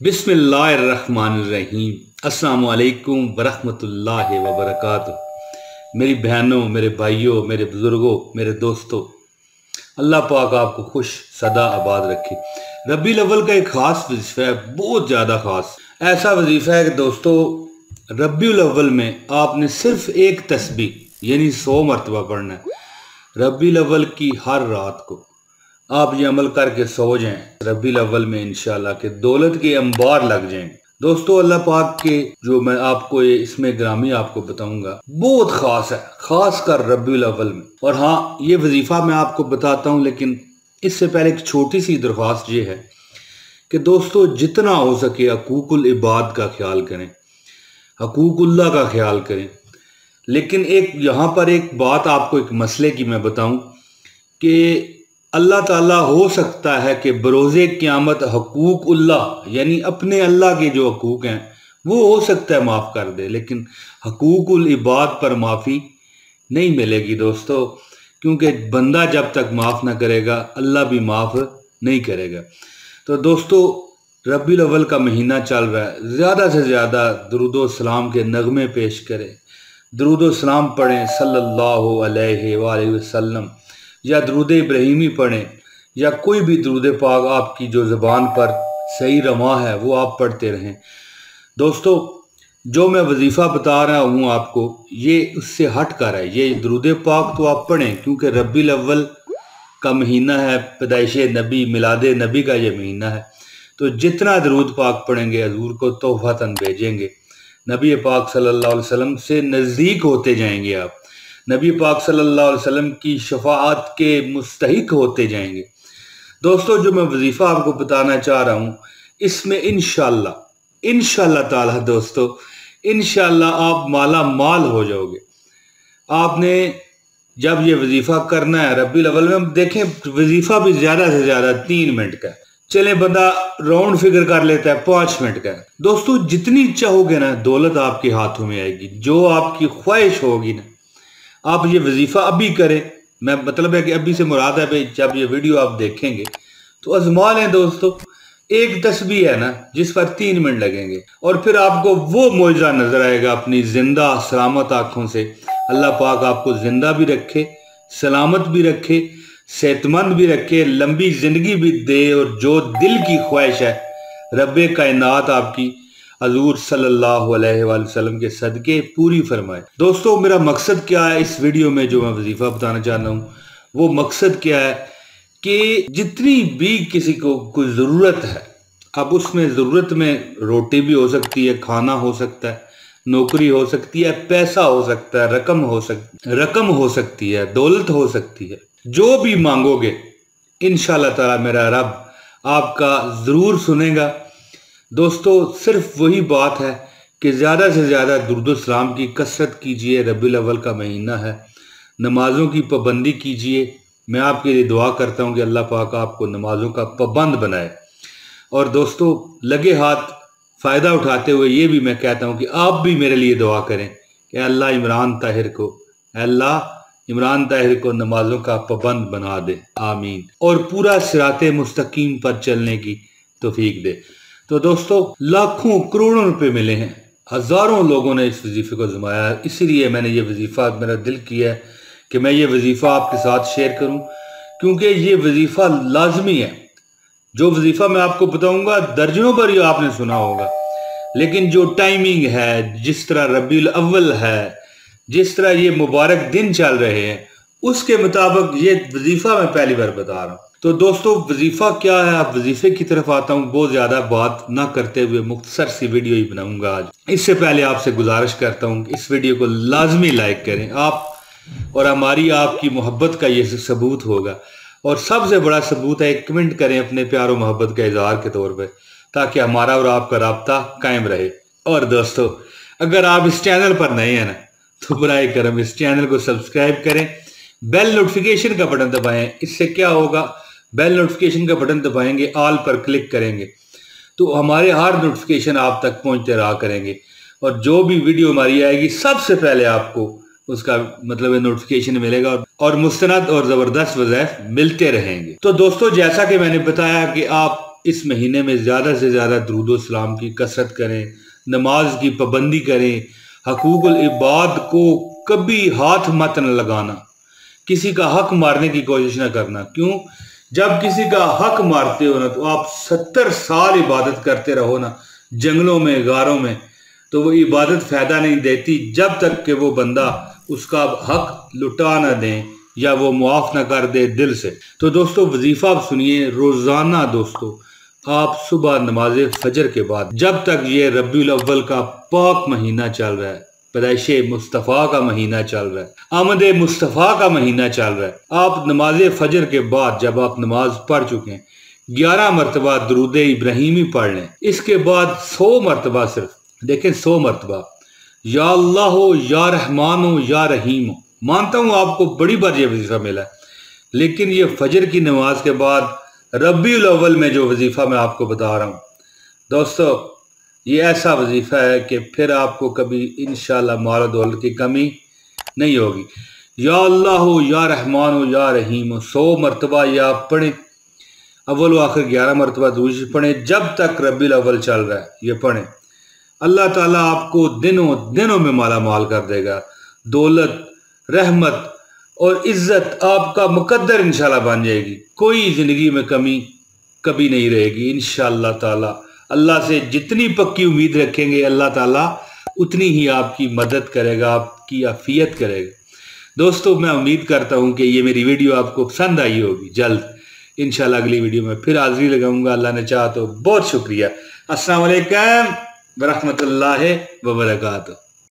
बिस्मिल्लाहिर्रहमानिर्रहीम। अस्सलाम वालेकुम वरहमतुल्लाहि वबरकातुह। मेरी बहनों, मेरे भाइयों, मेरे बुजुर्गों, मेरे दोस्तों, अल्लाह पाक आपको खुश सदा आबाद रखे। रबीउल अव्वल का एक ख़ास वजीफ़ा है, बहुत ज़्यादा ख़ास। ऐसा वजीफ़ा है कि दोस्तों, रबीउल अव्वल में आपने सिर्फ एक तस्बीह यानी 100 मरतबा पढ़ना है। रबीउल अव्वल की हर रात को आप ये अमल करके सो जाएं, रबीउल अव्वल में इंशाल्लाह के दौलत के अंबार लग जाएंगे। दोस्तों, अल्लाह पाक के जो मैं आपको ये इसमें ग्रामी आपको बताऊंगा बहुत खास है, खास कर रबीउल अव्वल में। और हाँ, ये वजीफा मैं आपको बताता हूँ, लेकिन इससे पहले एक छोटी सी दरख्वास्त ये है कि दोस्तों, जितना हो सके हकूकुल इबाद का ख्याल करें, हकूकुल्लाह का ख्याल करें। लेकिन एक यहाँ पर एक बात आपको एक मसले की मैं बताऊं कि अल्लाह ताला हो सकता है कि बरोज़े क़यामत हकूकुल्लाह यानी अपने अल्लाह के जो हकूक हैं वो हो सकता है माफ़ कर दे, लेकिन हकूकुल इबाद पर माफ़ी नहीं मिलेगी दोस्तों, क्योंकि बंदा जब तक माफ़ ना करेगा अल्लाह भी माफ़ नहीं करेगा। तो दोस्तों, रबीउल अव्वल का महीना चल रहा है, ज़्यादा से ज़्यादा दुरूद सलाम के नगमे पेश करें, दुरूद सलाम पढ़ें सल्लल्लाहु अलैहि वसल्लम, या दरूद इब्राहिमी पढ़ें, या कोई भी दरूद पाक आपकी जो ज़बान पर सही रवा है वो आप पढ़ते रहें। दोस्तों, जो मैं वजीफ़ा बता रहा हूँ आपको, ये उससे हट कर है। ये दरूद पाक तो आप पढ़ें क्योंकि रबीउल अव्वल का महीना है, पैदाइश नबी, मिलाद नबी का ये महीना है। तो जितना दरूद पाक पढ़ेंगे हजूर को तोहफ़तन भेजेंगे, नबी पाक सल्लल्लाहु अलैहि वसल्लम से नज़दीक होते जाएंगे आप, नबी पाक सल्लल्लाहु अलैहि वसल्लम की शफाअत के मुस्तहिक होते जाएंगे। दोस्तों, जो मैं वजीफ़ा आपको बताना चाह रहा हूँ, इसमें इंशाल्लाह ताला दोस्तों, इंशाल्लाह आप माला माल हो जाओगे। आपने जब ये वजीफ़ा करना है रबीउल अव्वल में, देखें वजीफ़ा भी ज़्यादा से ज़्यादा 3 मिनट का है, चले बंदा राउंड फिगर कर लेता है 5 मिनट का है। दोस्तों, जितनी चाहोगे ना दौलत आपके हाथों में आएगी, जो आपकी ख्वाहिश होगी ना। आप ये वजीफ़ा अभी करें, मैं मतलब है कि अभी से मुराद है भाई, जब ये वीडियो आप देखेंगे तो आजमा लें दोस्तों। एक तस्बीह है ना जिस पर 3 मिनट लगेंगे, और फिर आपको वो मौजज़ा नजर आएगा अपनी जिंदा सलामत आंखों से। अल्लाह पाक आपको जिंदा भी रखे, सलामत भी रखे, सेहतमंद भी रखे, लंबी जिंदगी भी दे, और जो दिल की ख्वाहिश है रब्बे कायनात आपकी हजूर सल्लल्लाहु अलैहि वसल्लम के सदके पूरी फरमाए। दोस्तों, मेरा मकसद क्या है इस वीडियो में, जो मैं वजीफ़ा बताना चाह रहा हूँ वो मकसद क्या है कि जितनी भी किसी को कोई ज़रूरत है, अब उसमें ज़रूरत में रोटी भी हो सकती है, खाना हो सकता है, नौकरी हो सकती है, पैसा हो सकता है, रकम हो सकती है, दौलत हो सकती है। जो भी मांगोगे इंशाल्लाह ताला मेरा रब आपका ज़रूर सुनेगा। दोस्तों, सिर्फ वही बात है कि ज़्यादा से ज़्यादा दुरूद सलाम की कसरत कीजिए। रबीउल अव्वल का महीना है, नमाज़ों की पाबंदी कीजिए। मैं आपके लिए दुआ करता हूँ कि अल्लाह पाक आपको नमाज़ों का पाबंद बनाए। और दोस्तों, लगे हाथ फ़ायदा उठाते हुए ये भी मैं कहता हूँ कि आप भी मेरे लिए दुआ करें कि अल्लाह इमरान ताहिर को नमाज़ों का पाबंद बना दे, आमीन, और पूरा सिराते मुस्तकीम पर चलने की तौफीक दे। तो दोस्तों, लाखों करोड़ों रुपए मिले हैं, हज़ारों लोगों ने इस वजीफ़े को आज़माया, इसीलिए मैंने ये वजीफ़ा, मेरा दिल किया है कि मैं ये वजीफ़ा आपके साथ शेयर करूं, क्योंकि ये वजीफ़ा लाजमी है। जो वजीफ़ा मैं आपको बताऊंगा दर्जनों पर ही आपने सुना होगा, लेकिन जो टाइमिंग है, जिस तरह रबीउल अव्वल है, जिस तरह ये मुबारक दिन चल रहे हैं, उसके मुताबिक ये वजीफ़ा मैं पहली बार बता रहा हूँ। तो दोस्तों, वजीफ़ा क्या है, आप वजीफ़े की तरफ आता हूँ। बहुत ज़्यादा बात ना करते हुए मुख्तसर सी वीडियो ही बनाऊंगा आज। इससे पहले आपसे गुजारिश करता हूँ कि इस वीडियो को लाजमी लाइक करें आप, और हमारी आपकी मोहब्बत का ये सबूत होगा। और सबसे बड़ा सबूत है, एक कमेंट करें अपने प्यार और मोहब्बत का इजहार के तौर पर, ताकि हमारा और आपका राब्ता कायम रहे। और दोस्तों, अगर आप इस चैनल पर नए हैं ना, तो बराए करम इस चैनल को सब्सक्राइब करें, बेल नोटिफिकेशन का बटन दबाएं। इससे क्या होगा, बेल नोटिफिकेशन का बटन दबाएंगे, ऑल पर क्लिक करेंगे तो हमारे हर नोटिफिकेशन आप तक पहुंचते रहा करेंगे, और जो भी वीडियो हमारी आएगी सबसे पहले आपको उसका मतलब नोटिफिकेशन मिलेगा, और मुस्तनद और ज़बरदस्त वज़ाइफ मिलते रहेंगे। तो दोस्तों, जैसा कि मैंने बताया कि आप اس مہینے میں زیادہ سے زیادہ درود و سلام کی کثرت کریں، نماز کی پابندی کریں، حقوق العباد کو کبھی ہاتھ مت نہ لگانا، کسی کا حق مارنے کی کوشش نہ کرنا۔ کیوں؟ جب کسی کا حق مارتے ہو نا تو آپ 70 سال عبادت کرتے رہو نا جنگلوں میں، غاروں میں، تو وہ عبادت فائدہ نہیں دیتی جب تک کہ وہ بندہ اس کا حق لٹا نہ دیں یا وہ معاف نہ کر دے دل سے۔ تو دوستو وظیفہ آپ سنیے روزانہ دوستو، آپ صبح نماز فجر کے بعد جب تک یہ ربیع الاول کا پاک مہینہ چل رہا ہے، پیدائش مصطفیٰ کا مہینہ چل رہا ہے، آمد مصطفیٰ کا مہینہ چل رہا ہے، آپ نماز فجر کے بعد جب آپ نماز پڑھ چکے ہیں 11 مرتبہ درود ابراہیمی پڑھ لیں۔ اس کے بعد 100 مرتبہ، صرف دیکھیں 100 مرتبہ یا اللہ ہو، یا رحمان ہو، یا رحیم ہو۔ مانتا ہوں آپ کو بڑی بار یہ وظیفہ ملا ہے، لیکن یہ فجر کی نماز کے بعد ربیع الاول میں جو وظیفہ میں آپ کو بتا رہا ہوں دوستو، یہ ایسا وظیفہ ہے کہ پھر آپ کو کبھی انشاءاللہ مال و دولت کی کمی نہیں ہوگی۔ یا اللہ ہو، یا رحمان ہو، یا رحیم ہو 100 مرتبہ یہ آپ پڑھیں، اول و آخر 11 مرتبہ درود شریف پڑھیں، جب تک ربیع الاول چل رہا ہے یہ پڑھیں۔ اللہ تعالیٰ آپ کو دنوں میں مالا مال کر دے گا، دولت، رحمت اور عزت آپ کا مقدر انشاءاللہ بن جائے گی، کوئی زندگی میں کمی کبھی نہیں رہے گی انشاءاللہ تعالیٰ۔ اللہ سے جتنی پکی امید رکھیں گے اللہ تعالیٰ اتنی ہی آپ کی مدد کرے گا، آپ کی عافیت کرے گا۔ دوستو میں امید کرتا ہوں کہ یہ میری ویڈیو آپ کو پسند آئی ہوگی۔ جلد انشاءاللہ اگلی ویڈیو میں پھر حاضری لگاؤں گا، اللہ نے چاہا تو۔ بہت شکریہ، السلام علیکم ورحمۃ اللہ وبرکاتہ۔